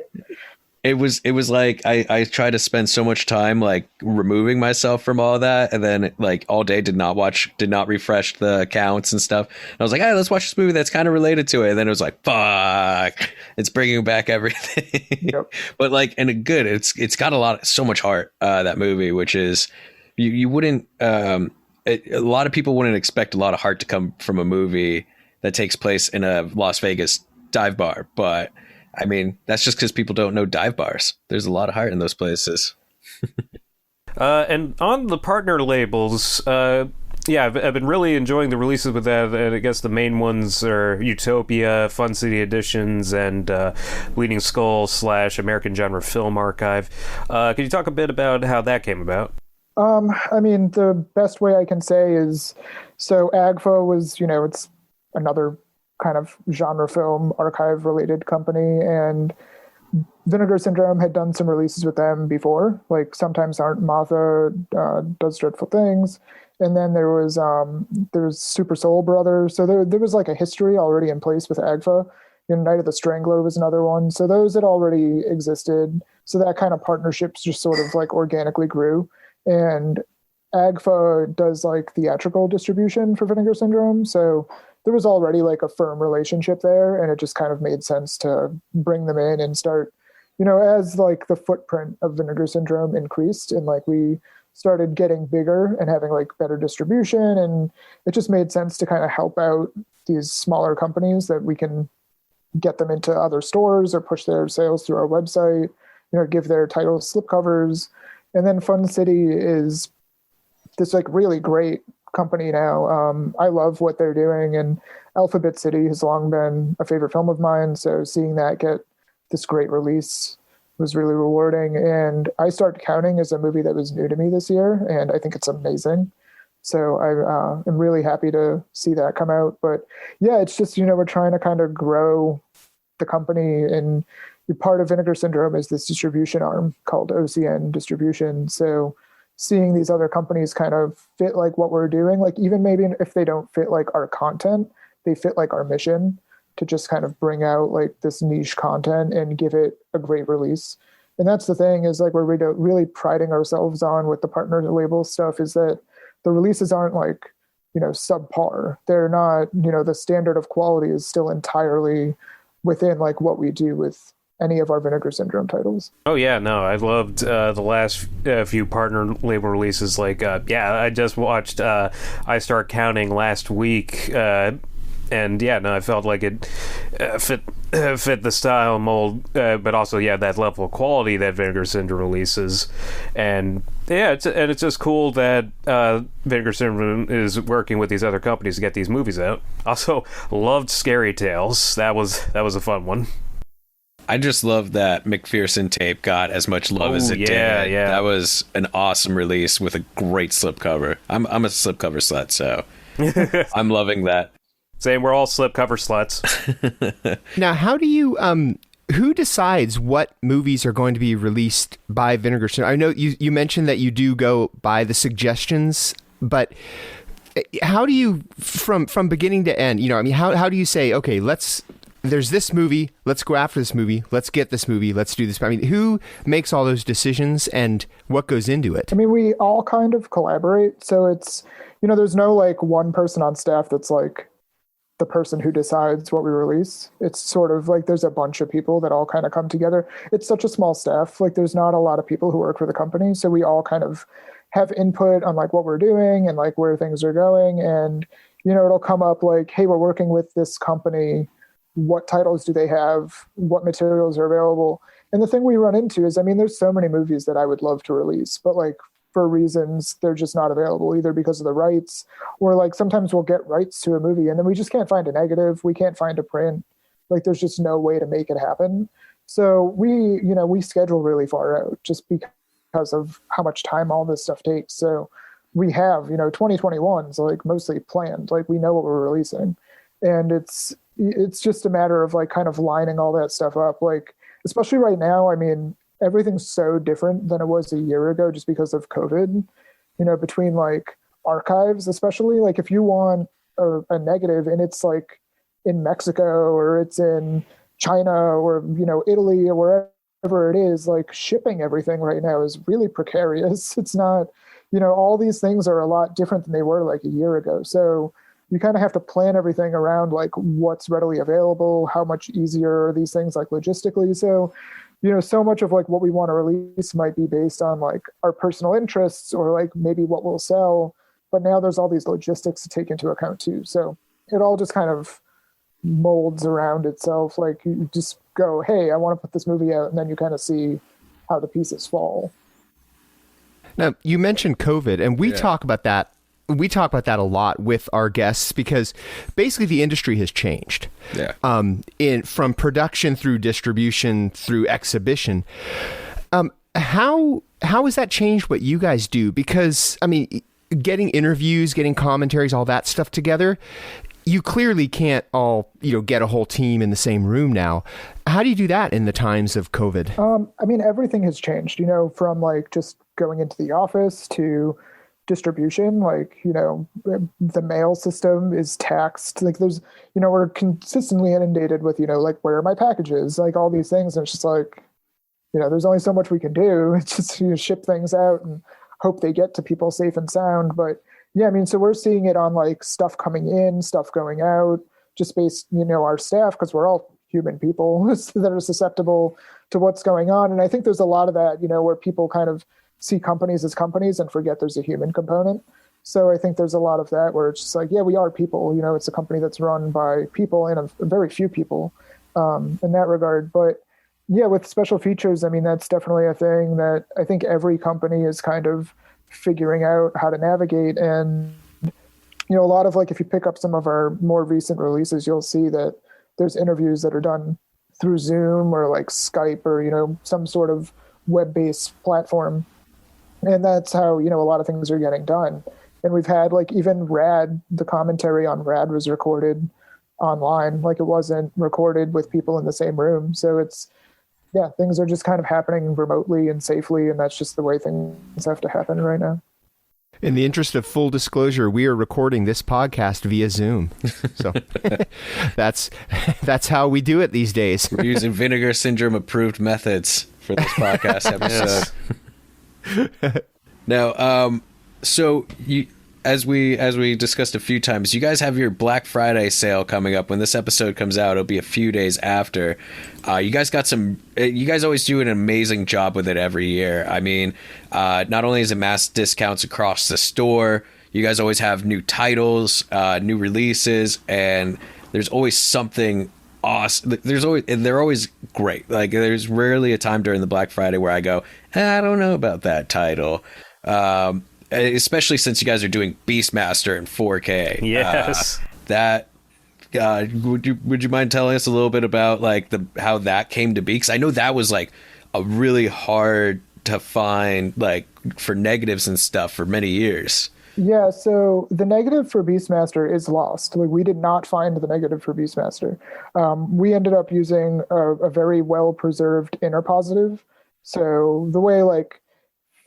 It was I tried to spend so much time removing myself from all that, and then all day did not refresh the accounts and stuff. And I was like, hey, let's watch this movie that's kind of related to it. And then it was like, fuck, it's bringing back everything. Yep. But it's got so much heart, that movie, which is you wouldn't a lot of people wouldn't expect a lot of heart to come from a movie that takes place in a Las Vegas dive bar, but I mean, that's just because people don't know dive bars. There's a lot of heart in those places. And on the partner labels, I've been really enjoying the releases with that. And I guess the main ones are Utopia, Fun City Editions, and Bleeding Skull / American Genre Film Archive. Can you talk a bit about how that came about? I mean, the best way I can say is, so AGFA was, it's another kind of genre film archive related company, and Vinegar Syndrome had done some releases with them before, Sometimes Aren't Martha, Does Dreadful Things, and then there was Super Soul Brothers. So there was a history already in place with AGFA. Night of the Strangler was another one. So those had already existed. So that kind of partnerships just sort of organically grew. And AGFA does theatrical distribution for Vinegar Syndrome. So there was already a firm relationship there, and it just kind of made sense to bring them in and start, as the footprint of Vinegar Syndrome increased, and we started getting bigger and having better distribution, and it just made sense to kind of help out these smaller companies that we can get them into other stores or push their sales through our website, give their titles slipcovers. And then Fun City is this really great company now. I love what they're doing, and Alphabet City has long been a favorite film of mine. So seeing that get this great release was really rewarding. And I Start Counting is a movie that was new to me this year, and I think it's amazing. So I am really happy to see that come out. But yeah, it's just, we're trying to kind of grow the company, and part of Vinegar Syndrome is this distribution arm called OCN Distribution. So seeing these other companies kind of fit what we're doing, even maybe if they don't fit our content, they fit our mission to just kind of bring out this niche content and give it a great release. And that's the thing is we're really priding ourselves on with the partner label stuff, is that the releases aren't subpar. They're not, the standard of quality is still entirely within what we do with any of our Vinegar Syndrome titles. Oh yeah, no, I loved the last few partner label releases. I just watched I Start Counting last week, and yeah, no, I felt like it fit the style mold, but also that level of quality that Vinegar Syndrome releases, and yeah, it's just cool that Vinegar Syndrome is working with these other companies to get these movies out. Also, loved Scary Tales. That was a fun one. I just love that McPherson tape got as much love as it did. Yeah. That was an awesome release with a great slipcover. I'm a slipcover slut, so I'm loving that. Same, we're all slipcover sluts. Now, how do you who decides what movies are going to be released by Vinegar Syndrome? I know you mentioned that you do go by the suggestions, but how do you from beginning to end? How do you say, okay, there's this movie, let's go after this movie, let's get this movie, let's do this. I mean, who makes all those decisions and what goes into it? I mean, we all kind of collaborate. So it's, there's no one person on staff that's the person who decides what we release. It's sort of there's a bunch of people that all kind of come together. It's such a small staff. There's not a lot of people who work for the company. So we all kind of have input on what we're doing and where things are going. And, it'll come up hey, we're working with this company what titles do they have, what materials are available. And the thing we run into is, I mean, there's so many movies that I would love to release, but like for reasons they're just not available, either because of the rights, or like sometimes we'll get rights to a movie and then we just can't find a negative, we can't find a print, like there's just no way to make it happen. So we schedule really far out just because of how much time all this stuff takes. So we have, 2021's like mostly planned, like we know what we're releasing, and it's just a matter of like kind of lining all that stuff up. Like, especially right now, I mean, everything's so different than it was a year ago just because of COVID, between like archives, especially like if you want a negative and it's like in Mexico or it's in China or, Italy or wherever it is, like shipping everything right now is really precarious. It's not, all these things are a lot different than they were like a year ago. So you kind of have to plan everything around like what's readily available, how much easier are these things like logistically. So, so much of like what we want to release might be based on like our personal interests or like maybe what we'll sell. But now there's all these logistics to take into account too. So it all just kind of molds around itself. Like you just go, hey, I want to put this movie out, and then you kind of see how the pieces fall. Now, you mentioned COVID, and we talk about that. We talk about that a lot with our guests because basically the industry has changed. Yeah. From production through distribution through exhibition. How has that changed what you guys do? Because I mean, getting interviews, getting commentaries, all that stuff together, you clearly can't all, get a whole team in the same room now. How do you do that in the times of COVID? I mean, everything has changed, from like just going into the office to distribution. Like, the mail system is taxed. Like there's, we're consistently inundated with, like, where are my packages? Like all these things. And it's just like, there's only so much we can do. It's just, ship things out and hope they get to people safe and sound. But yeah, I mean, so we're seeing it on like stuff coming in, stuff going out, just based, our staff, because we're all human people that are susceptible to what's going on. And I think there's a lot of that, where people kind of see companies as companies and forget there's a human component. So I think there's a lot of that where it's just like, yeah, we are people, it's a company that's run by people and a very few people in that regard. But yeah, with special features, I mean, that's definitely a thing that I think every company is kind of figuring out how to navigate. And, a lot of like, if you pick up some of our more recent releases, you'll see that there's interviews that are done through Zoom or like Skype or, some sort of web-based platform. And that's how, a lot of things are getting done. And we've had like even Rad, the commentary on Rad was recorded online. Like it wasn't recorded with people in the same room. So things are just kind of happening remotely and safely. And that's just the way things have to happen right now. In the interest of full disclosure, we are recording this podcast via Zoom. So that's how we do it these days. We're using Vinegar Syndrome approved methods for this podcast episode. Now, so you, as we discussed a few times, you guys have your Black Friday sale coming up. When this episode comes out, it'll be a few days after. You guys always do an amazing job with it every year. I mean, not only is it mass discounts across the store, you guys always have new titles, new releases, and there's always something awesome. They're always great. Like there's rarely a time during the Black Friday where I go, I don't know about that title. Especially since you guys are doing Beastmaster in 4K. Yes. Would you mind telling us a little bit about like how that came to be? Because I know that was like a really hard to find, like for negatives and stuff for many years. Yeah, so the negative for Beastmaster is lost. Like we did not find the negative for Beastmaster. We ended up using a very well preserved inner positive. So the way like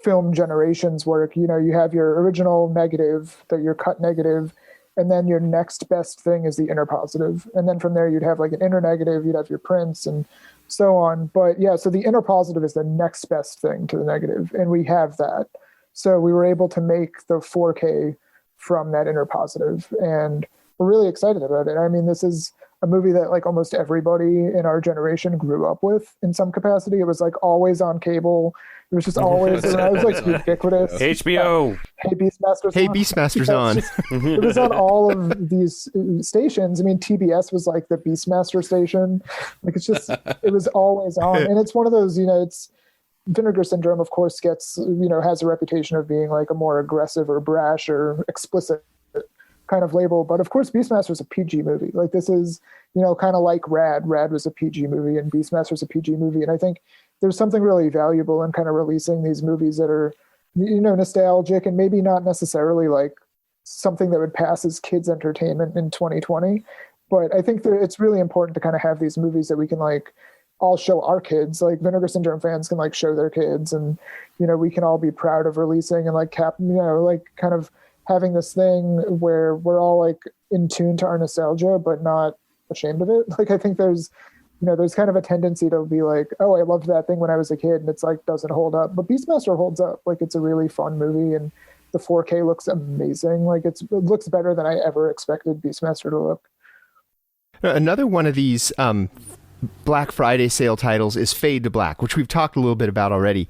film generations work, you have your original negative, your cut negative, and then your next best thing is the inner positive. And then from there you'd have like an inner negative, you'd have your prints and so on. But yeah, so the inner positive is the next best thing to the negative, and we have that. So we were able to make the 4K from that inner positive, and we're really excited about it. I mean, this is a movie that like almost everybody in our generation grew up with in some capacity. It was like always on cable. It was just always around. It was like ubiquitous. HBO. Hey, Beastmaster's Hey, on. Beastmaster's on. It was on all of these stations. I mean, TBS was like the Beastmaster station. Like it was always on. And it's one of those, it's Vinegar Syndrome, of course, gets, has a reputation of being like a more aggressive or brash or explicit kind of label. But of course, Beastmaster is a PG movie. Like this is, kind of like Rad. Rad was a PG movie and Beastmaster is a PG movie. And I think there's something really valuable in kind of releasing these movies that are, nostalgic and maybe not necessarily like something that would pass as kids entertainment in 2020. But I think that it's really important to kind of have these movies that we can like all show our kids, like Vinegar Syndrome fans can like show their kids, and we can all be proud of releasing and like like kind of having this thing where we're all like in tune to our nostalgia but not ashamed of it. Like I think there's kind of a tendency to be like, oh, I loved that thing when I was a kid and it's like doesn't hold up, but Beastmaster holds up. Like it's a really fun movie and the 4K looks amazing. Like it looks better than I ever expected Beastmaster to look. Another one of these Black Friday sale titles is Fade to Black, which we've talked a little bit about already.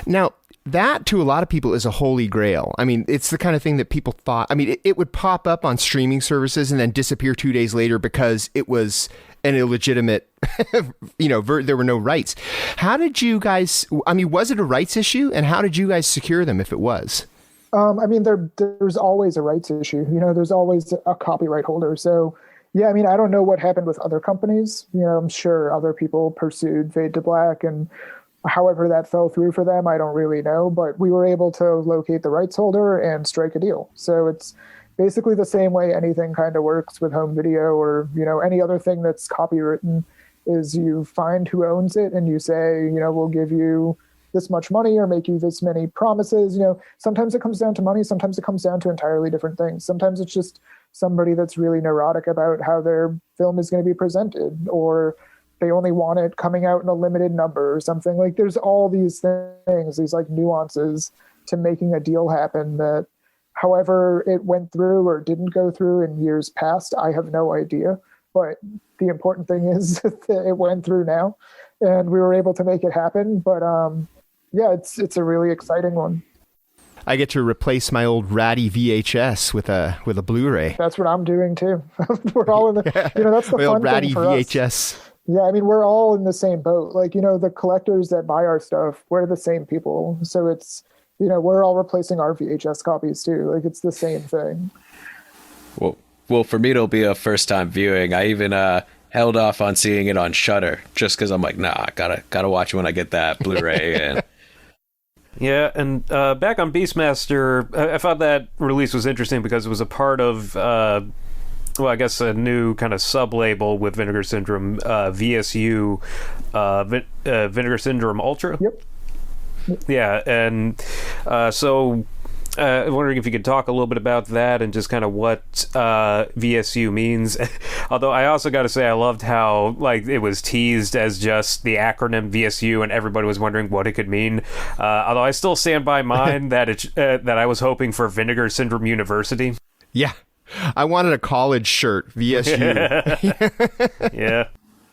Now, that to a lot of people is a holy grail. I mean, it's the kind of thing that people thought, it would pop up on streaming services and then disappear 2 days later because it was an illegitimate, there were no rights. How did you guys, was it a rights issue? And how did you guys secure them if it was? There's always a rights issue. There's always a copyright holder. So, yeah, I don't know what happened with other companies. I'm sure other people pursued Fade to Black, and however that fell through for them, I don't really know. But we were able to locate the rights holder and strike a deal. So it's basically the same way anything kind of works with home video or, any other thing that's copywritten is you find who owns it and you say, we'll give you this much money or make you this many promises. Sometimes it comes down to money. Sometimes it comes down to entirely different things. Sometimes it's just somebody that's really neurotic about how their film is going to be presented, or they only want it coming out in a limited number or something. Like there's all these things, these like nuances to making a deal happen that however it went through or didn't go through in years past, I have no idea. But the important thing is that it went through now and we were able to make it happen. But yeah, it's a really exciting one. I get to replace my old ratty VHS with a Blu-ray. That's what I'm doing too. We're all in the, that's the fun ratty thing for VHS. Us. Yeah, we're all in the same boat. Like, the collectors that buy our stuff, we're the same people. So it's, we're all replacing our VHS copies too. Like it's the same thing. Well, for me, it'll be a first time viewing. I even held off on seeing it on Shudder just because I'm like, nah, gotta watch it when I get that Blu-ray. And yeah, and back on Beastmaster, I thought that release was interesting because it was a part of, I guess a new kind of sub-label with Vinegar Syndrome, VSU, Vinegar Syndrome Ultra. Yep. Yeah, and so I'm wondering if you could talk a little bit about that and just kind of what VSU means. Although I also got to say I loved how it was teased as just the acronym VSU and everybody was wondering what it could mean. Although I still stand by mine that that I was hoping for Vinegar Syndrome University. Yeah, I wanted a college shirt, VSU. Yeah.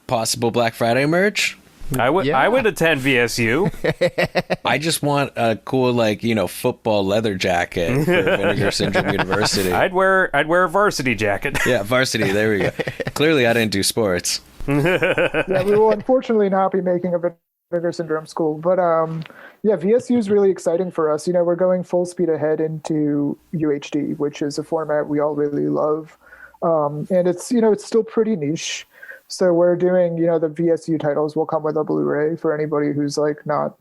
Possible Black Friday merch. I would attend VSU. I just want a cool football leather jacket for Vinegar Syndrome University. I'd wear a varsity jacket. Yeah, varsity. There we go. Clearly, I didn't do sports. Yeah, we will unfortunately not be making a Vinegar Syndrome school, but yeah, VSU is really exciting for us. We're going full speed ahead into UHD, which is a format we all really love, and it's it's still pretty niche. So we're doing, the VSU titles will come with a Blu-ray for anybody who's not,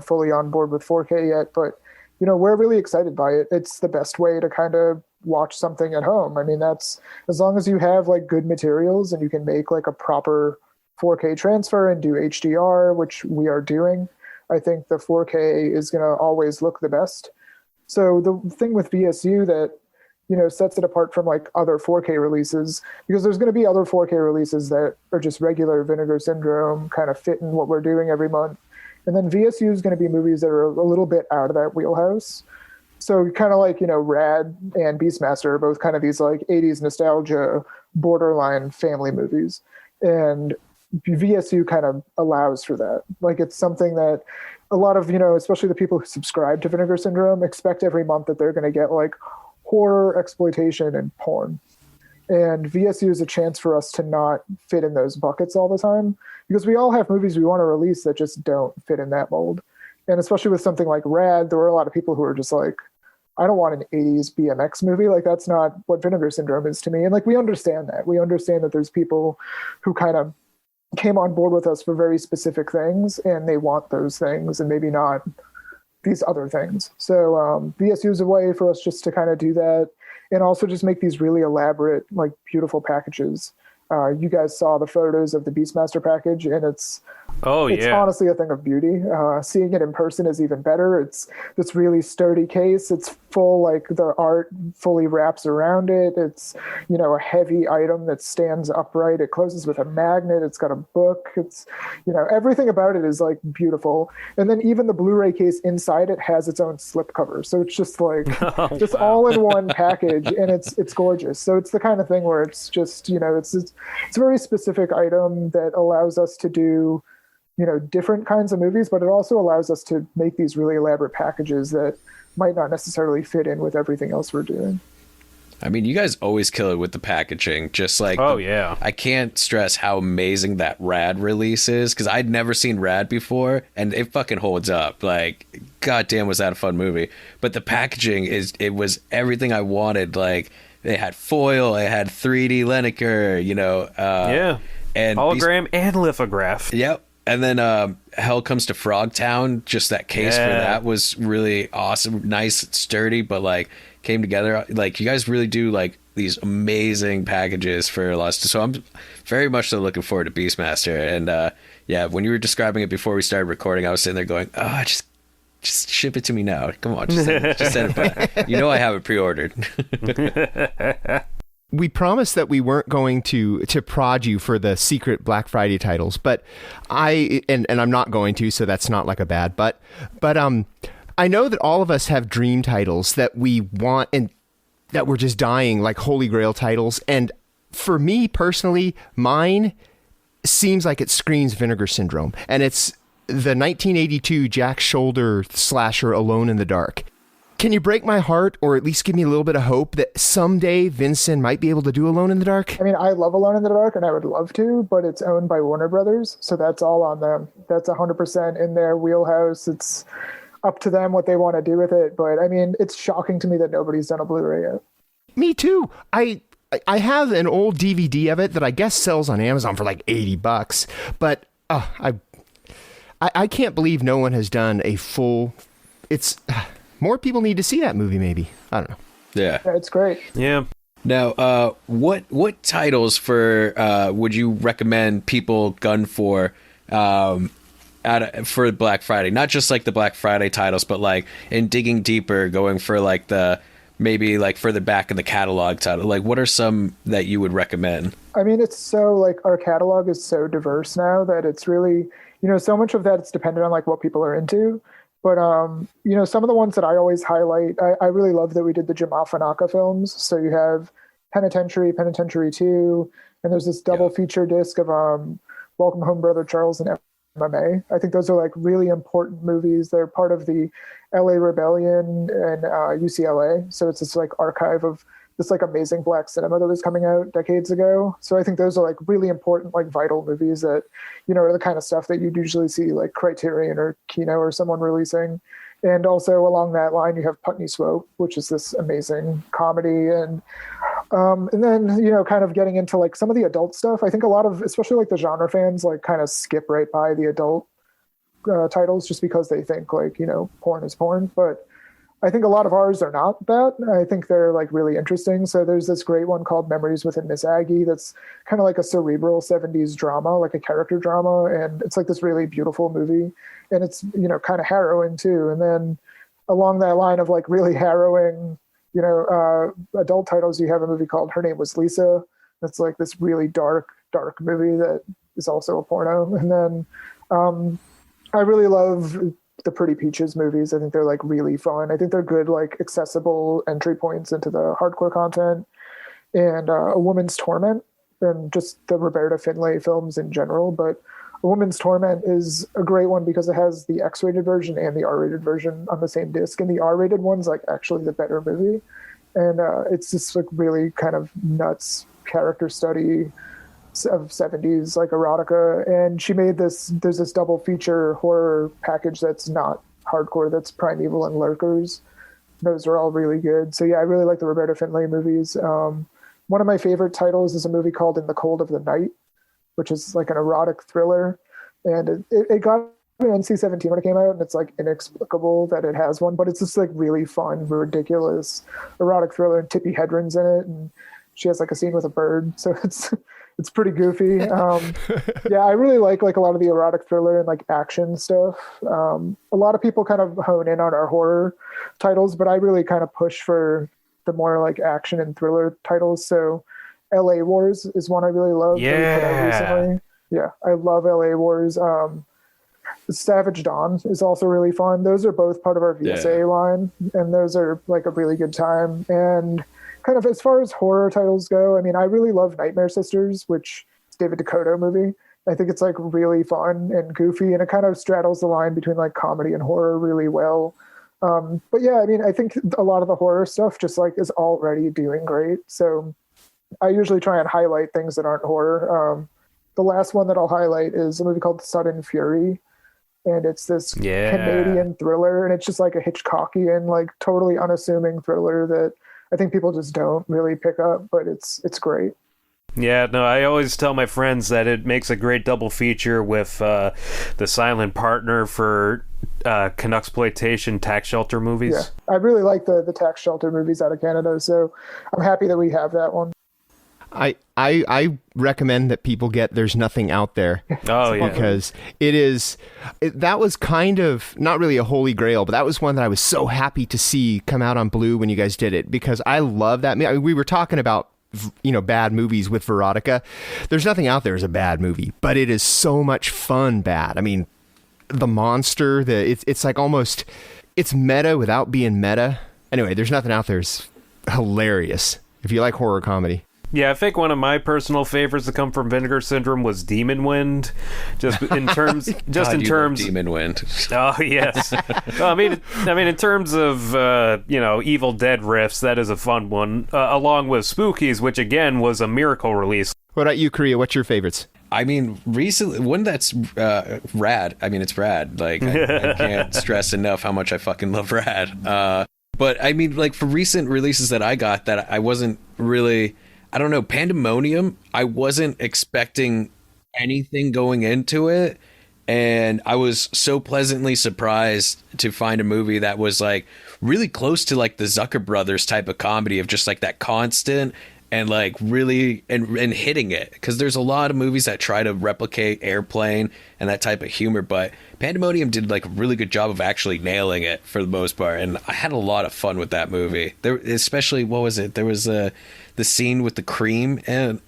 fully on board with 4K yet. But, we're really excited by it. It's the best way to kind of watch something at home. That's as long as you have good materials and you can make a proper 4K transfer and do HDR, which we are doing. I think the 4K is going to always look the best. So the thing with VSU that sets it apart from other 4K releases, because there's going to be other 4K releases that are just regular Vinegar Syndrome, kind of fit in what we're doing every month. And then VSU is going to be movies that are a little bit out of that wheelhouse. So kind of Rad and Beastmaster are both kind of these 80s nostalgia, borderline family movies. And VSU kind of allows for that. It's something that, a lot of, especially the people who subscribe to Vinegar Syndrome expect every month that they're going to get like horror, exploitation, and porn. And VSU is a chance for us to not fit in those buckets all the time, because we all have movies we want to release that just don't fit in that mold. And especially with something like Rad, there were a lot of people who were just like, I don't want an 80s BMX movie. Like, that's not what Vinegar Syndrome is to me. And like, we understand that. We understand that there's people who kind of came on board with us for very specific things, and they want those things and maybe not these other things. So VSU is a way for us just to kind of do that, and also just make these really elaborate, like beautiful packages. You guys saw the photos of the Beastmaster package, and it's honestly a thing of beauty. Seeing it in person is even better. It's this really sturdy case. It's full, like the art fully wraps around it. It's, a heavy item that stands upright. It closes with a magnet. It's got a book. It's, everything about it is like beautiful. And then even the Blu-ray case inside it has its own slip cover. So it's just like this all in one package, and it's gorgeous. So it's the kind of thing where it's just, it's a very specific item that allows us to do, different kinds of movies, but it also allows us to make these really elaborate packages that might not necessarily fit in with everything else we're doing. I mean, you guys always kill it with the packaging. Just like, I can't stress how amazing that Rad release is, because I'd never seen Rad before, and it fucking holds up. Like, goddamn, was that a fun movie? But the packaging it was everything I wanted. Like, they had foil, it had 3D Lineker, and hologram and lithograph. Yep. And then Hell Comes to Frogtown, just that case for that was really awesome, nice, sturdy, but like came together. Like, you guys really do like these amazing packages for Lost. So I'm very much so looking forward to Beastmaster. And when you were describing it before we started recording, I was sitting there going, just ship it to me now. Come on, just send it back. I have it pre-ordered. We promised that we weren't going to prod you for the secret Black Friday titles, but and I'm not going to, so that's not like a bad but I know that all of us have dream titles that we want and that we're just dying, like holy grail titles. And for me personally, mine seems like it screams Vinegar Syndrome, and it's the 1982 Jack Shoulder slasher Alone in the Dark. Can you break my heart, or at least give me a little bit of hope that someday Vincent might be able to do Alone in the Dark? I mean, I love Alone in the Dark, and I would love to, but it's owned by Warner Brothers, so that's all on them. That's 100% in their wheelhouse. It's up to them what they want to do with it. But I mean, it's shocking to me that nobody's done a Blu-ray yet. Me too. I have an old DVD of it that I guess sells on Amazon for like $80, but I can't believe no one has done a full. More people need to see that movie, maybe. I don't know. Yeah, it's great. Yeah. Now, what titles would you recommend people gun for for Black Friday? Not just like the Black Friday titles, but like in digging deeper, going for like maybe like further back in the catalog title. Like, what are some that you would recommend? I mean, it's so like our catalog is so diverse now that it's really, so much of that it's dependent on like what people are into. But, some of the ones that I always highlight, I really love that we did the Jim Afanaka films. So you have Penitentiary 2, and there's this double feature disc of Welcome Home, Brother Charles, and MMA. I think those are like really important movies. They're part of the LA Rebellion and UCLA. So it's this like archive of this like amazing black cinema that was coming out decades ago. So I think those are like really important, like vital movies that, are the kind of stuff that you'd usually see like Criterion or Kino or someone releasing. And also along that line, you have Putney Swope, which is this amazing comedy. And then, kind of getting into like some of the adult stuff. I think a lot of, especially like the genre fans, like kind of skip right by the adult titles just because they think like, porn is porn. But I think a lot of ours are not that. I think they're like really interesting. So there's this great one called Memories Within Miss Aggie that's kind of like a cerebral 70s drama, like a character drama. And it's like this really beautiful movie. And it's, kind of harrowing too. And then along that line of like really harrowing, adult titles, you have a movie called Her Name Was Lisa. That's like this really dark movie that is also a porno. And then I really love the Pretty Peaches movies. I think they're like really fun. I think they're good, like accessible entry points into the hardcore content. And A Woman's Torment, and just the Roberta Finlay films in general. But A Woman's Torment is a great one because it has the X-rated version and the R-rated version on the same disc, and the R-rated one's like actually the better movie. And it's this like really kind of nuts character study of 70s like erotica, and she made there's this double feature horror package that's not hardcore, that's Primeval and Lurkers. Those are all really good. So yeah, I really like the Roberta Findlay movies. One of my favorite titles is a movie called In the Cold of the Night, which is like an erotic thriller, and it got an NC-17 when it came out, and it's like inexplicable that it has one, but it's just like really fun, ridiculous erotic thriller, and Tippi Hedren's in it, and she has like a scene with a bird, so it's pretty goofy. Yeah, I really like a lot of the erotic thriller and like action stuff. A lot of people kind of hone in on our horror titles, but I really kind of push for the more like action and thriller titles. So LA Wars is one I really love. Yeah. That we put out recently. Yeah, I love LA Wars. Savage Dawn is also really fun. Those are both part of our VSA line, and those are like a really good time. And kind of as far as horror titles go, I mean, I really love Nightmare Sisters, which is David Dakota movie. I think it's like really fun and goofy, and it kind of straddles the line between like comedy and horror really well. But yeah, I mean, I think a lot of the horror stuff just like is already doing great. So I usually try and highlight things that aren't horror. The last one that I'll highlight is a movie called Sudden Fury. And it's this Canadian thriller, and it's just like a Hitchcockian, like totally unassuming thriller that I think people just don't really pick up, but it's great. Yeah, no, I always tell my friends that it makes a great double feature with the silent partner for Canucksploitation tax shelter movies. Yeah, I really like the tax shelter movies out of Canada, so I'm happy that we have that one. I recommend that people get There's Nothing Out There. Oh, yeah. Because that was kind of not really a holy grail, but that was one that I was so happy to see come out on Blue when you guys did it, because I love that. I mean, we were talking about, bad movies with Veronica. There's Nothing Out There is a bad movie, but it is so much fun bad. I mean, the monster, it's like almost, it's meta without being meta. Anyway, There's Nothing Out There is hilarious if you like horror comedy. Yeah, I think one of my personal favorites to come from Vinegar Syndrome was Demon Wind. Just in terms, Demon Wind. Oh yes. I mean, in terms of Evil Dead riffs, that is a fun one. Along with Spookies, which again was a miracle release. What about you, Korea? What's your favorites? I mean, recently, one that's rad. I mean, it's rad. Like, I can't stress enough how much I fucking love rad. But I mean, like, for recent releases that I got that I wasn't really, I don't know, Pandemonium, I wasn't expecting anything going into it, and I was so pleasantly surprised to find a movie that was like really close to like the Zucker Brothers type of comedy of just like that constant and like really and hitting it, because there's a lot of movies that try to replicate Airplane and that type of humor, but Pandemonium did like a really good job of actually nailing it for the most part, and I had a lot of fun with that movie. There, especially, what was it? There was the scene with the cream and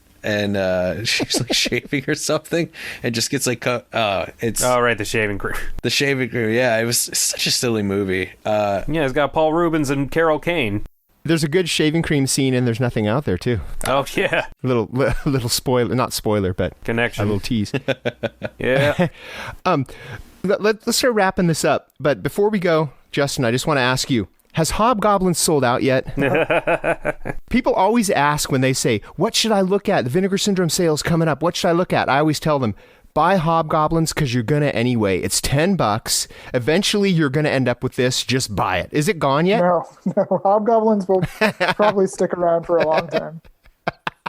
she's like shaving or something and just gets like it's the shaving cream. The shaving cream, yeah. It was such a silly movie. Yeah, it's got Paul Rubens and Carol Kane. There's a good shaving cream scene, and There's Nothing Out There too. Oh yeah, little spoiler, not spoiler, but connection, a little tease. Yeah. Let's start wrapping this up. But before we go, Justin, I just want to ask you: has Hobgoblins sold out yet? People always ask when they say, "What should I look at? The Vinegar Syndrome sale's coming up. What should I look at?" I always tell them, buy Hobgoblins, because you're going to anyway. It's $10. Eventually, you're going to end up with this. Just buy it. Is it gone yet? No. Hobgoblins will probably stick around for a long time.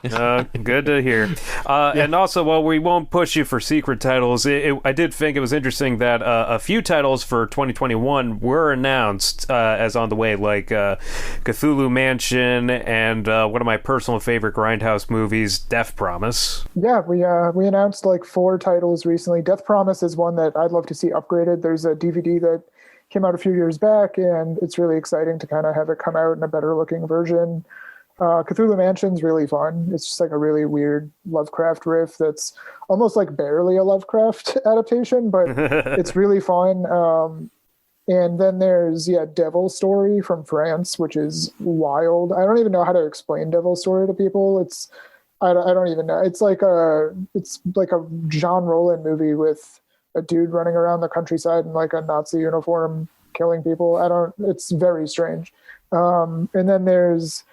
Good to hear. And also, while we won't push you for secret titles, I did think it was interesting that a few titles for 2021 were announced as on the way, like Cthulhu Mansion and one of my personal favorite Grindhouse movies, Death Promise. Yeah, we announced like 4 titles recently. Death Promise is one that I'd love to see upgraded. There's a DVD that came out a few years back, and it's really exciting to kind of have it come out in a better looking version. Cthulhu Mansion's really fun. It's just like a really weird Lovecraft riff that's almost like barely a Lovecraft adaptation, but it's really fun. And then there's, Devil Story from France, which is wild. I don't even know how to explain Devil Story to people. It's I don't even know. It's like a John Roland movie with a dude running around the countryside in like a Nazi uniform killing people. It's very strange. And then there's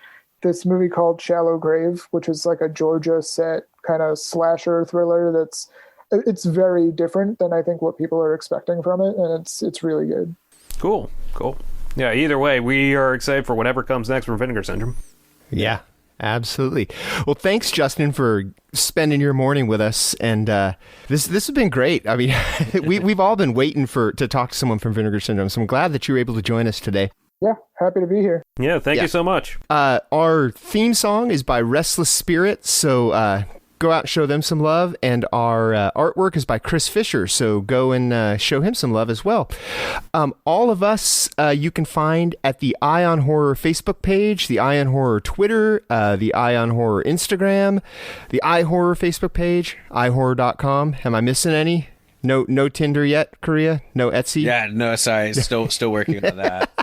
this movie called Shallow Grave, which is like a Georgia set kind of slasher thriller it's very different than I think what people are expecting from it, and it's really good. Cool. Yeah, either way, we are excited for whatever comes next from Vinegar Syndrome. Yeah, absolutely. Well, thanks, Justin, for spending your morning with us, and this has been great. I mean, we've all been waiting to talk to someone from Vinegar Syndrome, so I'm glad that you were able to join us today. Yeah, happy to be here. Yeah, thank you so much. Our theme song is by Restless Spirit, so go out and show them some love. And our artwork is by Chris Fisher, so go and show him some love as well. All of us you can find at the Eye on Horror Facebook page, the Eye on Horror Twitter, the Eye on Horror Instagram, the iHorror Facebook page, iHorror.com. Am I missing any? No Tinder yet, Korea? No Etsy? Yeah, no, sorry. Still working on that.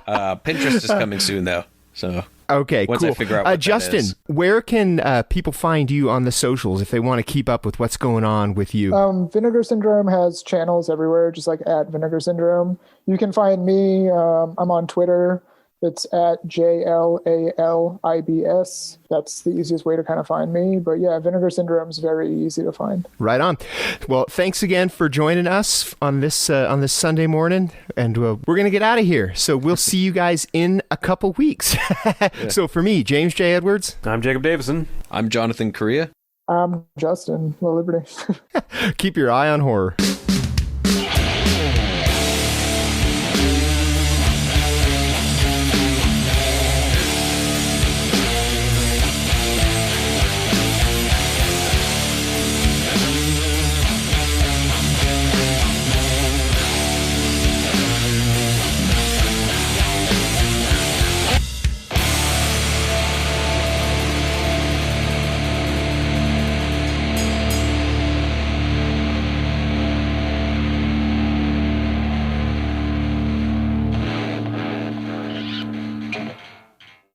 Pinterest is coming soon, though. So okay, once cool. I figure out what Justin, that is. where can people find you on the socials if they want to keep up with what's going on with you? Vinegar Syndrome has channels everywhere, just like at Vinegar Syndrome. You can find me. I'm on Twitter. It's at JLALIBS. That's the easiest way to kind of find me. But yeah, Vinegar Syndrome is very easy to find. Right on. Well, thanks again for joining us on this Sunday morning, and we're going to get out of here. So we'll see you guys in a couple weeks. Yeah. So for me, James J. Edwards. I'm Jacob Davison. I'm Jonathan Correa. I'm Justin LaLiberty. Keep your eye on horror.